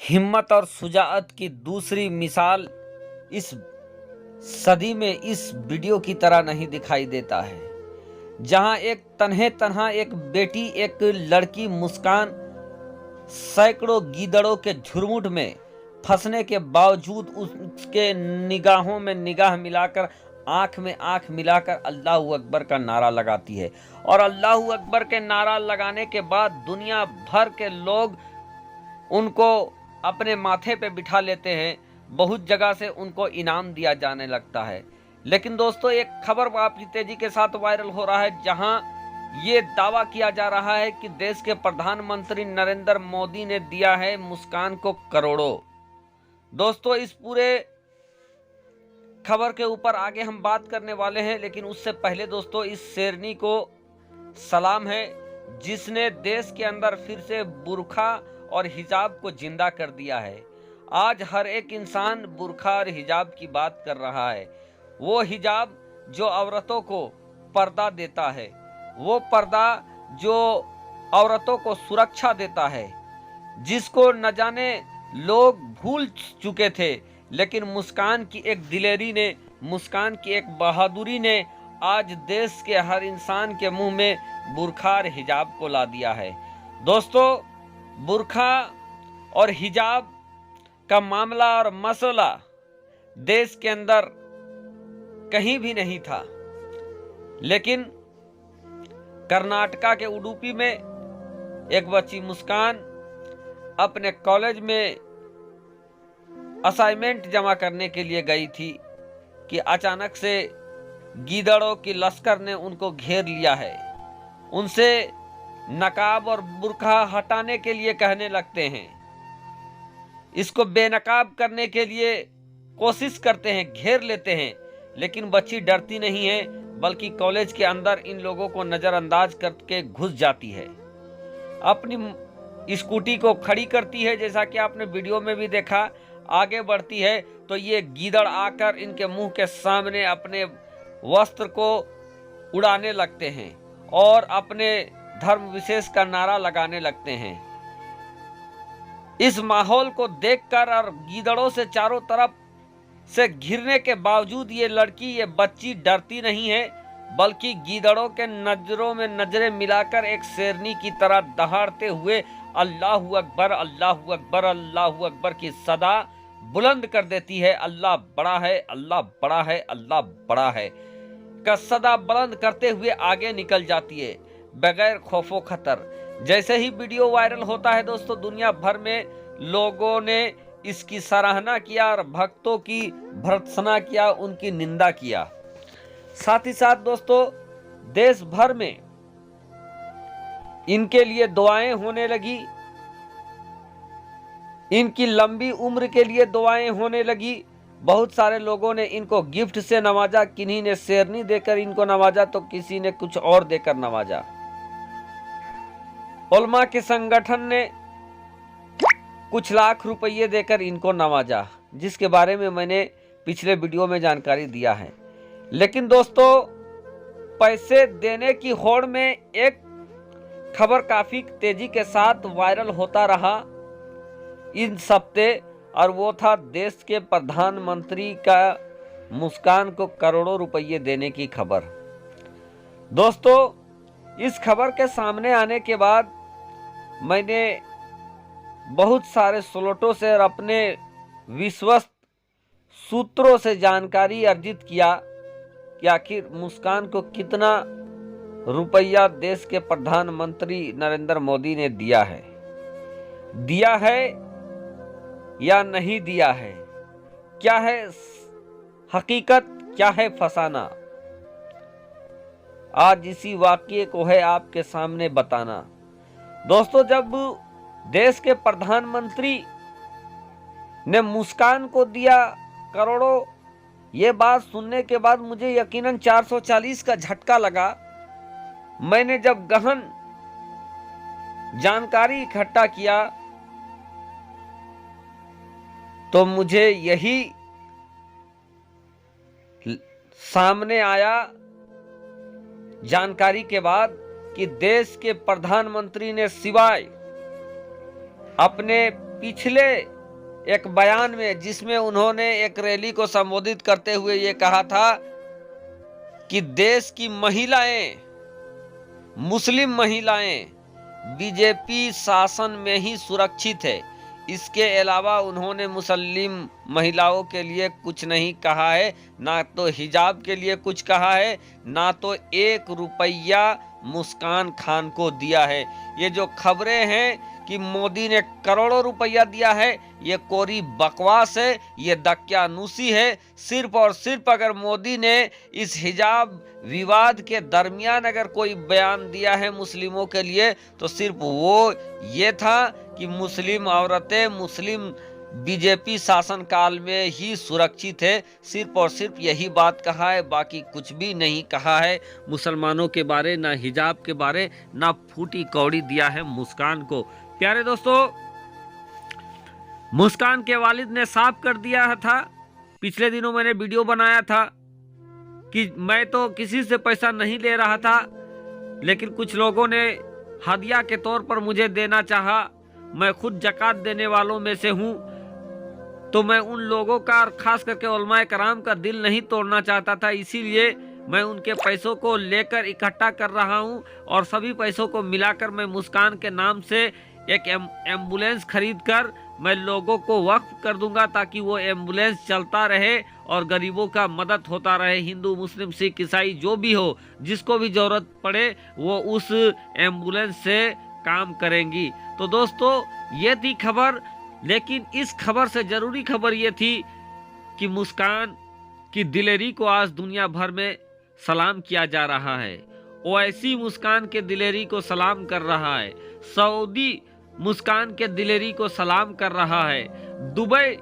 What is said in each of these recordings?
हिम्मत और शुजाअत की दूसरी मिसाल इस सदी में इस वीडियो की तरह नहीं दिखाई देता है, जहां एक तन्हे तन्हा एक बेटी, एक लड़की मुस्कान सैकड़ों गीदड़ों के झुरमुट में फंसने के बावजूद उसके निगाहों में निगाह मिलाकर, आंख में आंख मिलाकर अल्लाहू अकबर का नारा लगाती है। और अल्लाहू अकबर के नारा लगाने के बाद दुनिया भर के लोग उनको अपने माथे पे बिठा लेते हैं। बहुत जगह से उनको इनाम दिया जाने लगता है। लेकिन दोस्तों, एक खबर काफी तेजी के साथ वायरल हो रहा है, जहां ये दावा किया जा रहा है कि देश के प्रधानमंत्री नरेंद्र मोदी ने दिया है मुस्कान को करोड़ों। दोस्तों, इस पूरे खबर के ऊपर आगे हम बात करने वाले हैं, लेकिन उससे पहले दोस्तों, इस शेरनी को सलाम है जिसने देश के अंदर फिर से बुर्खा और हिजाब को जिंदा कर दिया है। आज हर एक इंसान बुर्खा और हिजाब की बात कर रहा है। वो हिजाब जो औरतों को पर्दा देता है, वो पर्दा जो औरतों को सुरक्षा देता है, जिसको न जाने लोग भूल चुके थे, लेकिन मुस्कान की एक दिलेरी ने, मुस्कान की एक बहादुरी ने आज देश के हर इंसान के मुंह में बुर्खा और हिजाब को ला दिया है। दोस्तों, बुर्खा और हिजाब का मामला और मसला देश के अंदर कहीं भी नहीं था, लेकिन कर्नाटका के उडुपी में एक बच्ची मुस्कान अपने कॉलेज में असाइनमेंट जमा करने के लिए गई थी कि अचानक से गीदड़ों की लश्कर ने उनको घेर लिया है। उनसे नकाब और बुर्का हटाने के लिए कहने लगते हैं, इसको बेनकाब करने के लिए कोशिश करते हैं, घेर लेते हैं, लेकिन बच्ची डरती नहीं है, बल्कि कॉलेज के अंदर इन लोगों को नजरअंदाज करके घुस जाती है। अपनी स्कूटी को खड़ी करती है, जैसा कि आपने वीडियो में भी देखा। आगे बढ़ती है तो ये गीदड़ आकर इनके मुंह के सामने अपने वस्त्र को उड़ाने लगते हैं और अपने धर्म विशेष का नारा लगाने लगते हैं। इस माहौल को देखकर और गीदड़ों से चारों तरफ से घिरने के बावजूद ये लड़की, ये बच्ची डरती नहीं है, बल्कि गीदड़ों के नजरों में नजरें मिलाकर एक शेरनी की तरह दहाड़ते हुए अल्लाहू अकबर, अल्लाहू अकबर, अल्लाहू अकबर की सदा बुलंद कर देती है। अल्लाह बड़ा है, अल्लाह बड़ा है, अल्लाह बड़ा है का सदा बुलंद करते हुए आगे निकल जाती है बगैर खौफो खतर। जैसे ही वीडियो वायरल होता है दोस्तों, दुनिया भर में लोगों ने इसकी सराहना किया और भक्तों की भर्त्सना किया, उनकी निंदा किया। साथ ही साथ दोस्तों, देश भर में इनके लिए दुआएं होने लगी, इनकी लंबी उम्र के लिए दुआएं होने लगी। बहुत सारे लोगों ने इनको गिफ्ट से नवाजा, किन्हीं ने शेरनी देकर इनको नवाजा, तो किसी ने कुछ और देकर नवाजा। उलमा के संगठन ने कुछ लाख रुपये देकर इनको नवाजा, जिसके बारे में मैंने पिछले वीडियो में जानकारी दिया है। लेकिन दोस्तों, पैसे देने की होड़ में एक खबर काफी तेजी के साथ वायरल होता रहा इन हफ्ते, और वो था देश के प्रधानमंत्री का मुस्कान को करोड़ों रुपये देने की खबर। दोस्तों, इस खबर के सामने आने के बाद मैंने बहुत सारे स्रोतों से और अपने विश्वस्त सूत्रों से जानकारी अर्जित किया कि आखिर मुस्कान को कितना रुपया देश के प्रधानमंत्री नरेंद्र मोदी ने दिया है या नहीं दिया है, क्या है हकीकत, क्या है फसाना। आज इसी वाकये को है आपके सामने बताना। दोस्तों, जब देश के प्रधानमंत्री ने मुस्कान को दिया करोड़ों, ये बात सुनने के बाद मुझे यकीनन 440 का झटका लगा। मैंने जब गहन जानकारी इकट्ठा किया तो मुझे यही सामने आया जानकारी के बाद कि देश के प्रधानमंत्री ने सिवाय अपने पिछले एक बयान में, जिसमें उन्होंने एक रैली को संबोधित करते हुए ये कहा था कि देश की महिलाएं, मुस्लिम महिलाएं बीजेपी शासन में ही सुरक्षित है। इसके अलावा उन्होंने मुस्लिम महिलाओं के लिए कुछ नहीं कहा है, ना तो हिजाब के लिए कुछ कहा है, ना तो 1 रुपया मुस्कान खान को दिया है। ये जो खबरें हैं कि मोदी ने करोड़ों रुपया दिया है, ये कोरी बकवास है, ये दक्यानुसी है। सिर्फ और सिर्फ अगर मोदी ने इस हिजाब विवाद के दरमियान अगर कोई बयान दिया है मुस्लिमों के लिए, तो सिर्फ वो ये था कि मुस्लिम औरतें मुस्लिम बीजेपी शासनकाल में ही सुरक्षित है। सिर्फ और सिर्फ यही बात कहा है, बाकी कुछ भी नहीं कहा है मुसलमानों के बारे, ना हिजाब के बारे, ना फूटी कौड़ी दिया है मुस्कान को। प्यारे दोस्तों, मुस्कान के वालिद ने साफ कर दिया था, पिछले दिनों मैंने वीडियो बनाया था कि मैं तो किसी से पैसा नहीं ले रहा था, लेकिन कुछ लोगों ने हदिया के तौर पर मुझे देना चाहा। मैं खुद ज़कात देने वालों में से हूँ, तो मैं उन लोगों का और खास करके उलमाए कराम का दिल नहीं तोड़ना चाहता था, इसीलिए मैं उनके पैसों को लेकर इकट्ठा कर रहा हूं और सभी पैसों को मिलाकर मैं मुस्कान के नाम से एक एम्बुलेंस खरीदकर मैं लोगों को वक्फ कर दूंगा, ताकि वो एम्बुलेंस चलता रहे और गरीबों का मदद होता रहे। हिंदू, मुस्लिम, सिख, ईसाई जो भी हो, जिसको भी जरूरत पड़े वो उस एम्बुलेंस से काम करेंगी। तो दोस्तों, ये थी खबर, लेकिन इस खबर से जरूरी खबर ये थी कि मुस्कान की दिलेरी को आज दुनिया भर में सलाम किया जा रहा है। ओवैसी मुस्कान के दिलेरी को सलाम कर रहा है, सऊदी मुस्कान के दिलेरी को सलाम कर रहा है, दुबई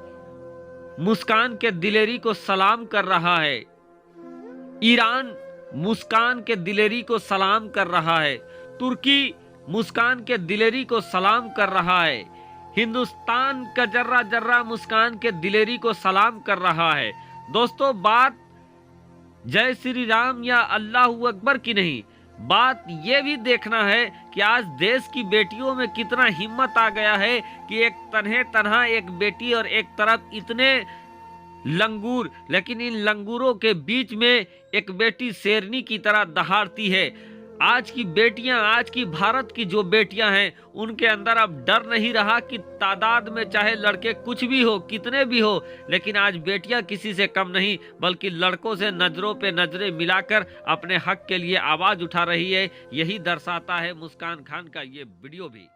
मुस्कान के दिलेरी को सलाम कर रहा है, ईरान मुस्कान के दिलेरी को सलाम कर रहा है, तुर्की मुस्कान के दिलेरी को सलाम कर रहा है, हिंदुस्तान का जर्रा जर्रा मुस्कान के दिलेरी को सलाम कर रहा है। दोस्तों, बात जय श्री राम या अल्लाहू अकबर की नहीं, बात यह भी देखना है कि आज देश की बेटियों में कितना हिम्मत आ गया है कि एक तन्हा एक बेटी और एक तरफ इतने लंगूर, लेकिन इन लंगूरों के बीच में एक बेटी शेरनी की तरह दहाड़ती है। आज की बेटियां, आज की भारत की जो बेटियां हैं, उनके अंदर अब डर नहीं रहा कि तादाद में चाहे लड़के कुछ भी हो, कितने भी हो, लेकिन आज बेटियां किसी से कम नहीं, बल्कि लड़कों से नजरों पे नजरें मिलाकर अपने हक के लिए आवाज उठा रही है। यही दर्शाता है मुस्कान खान का ये वीडियो भी।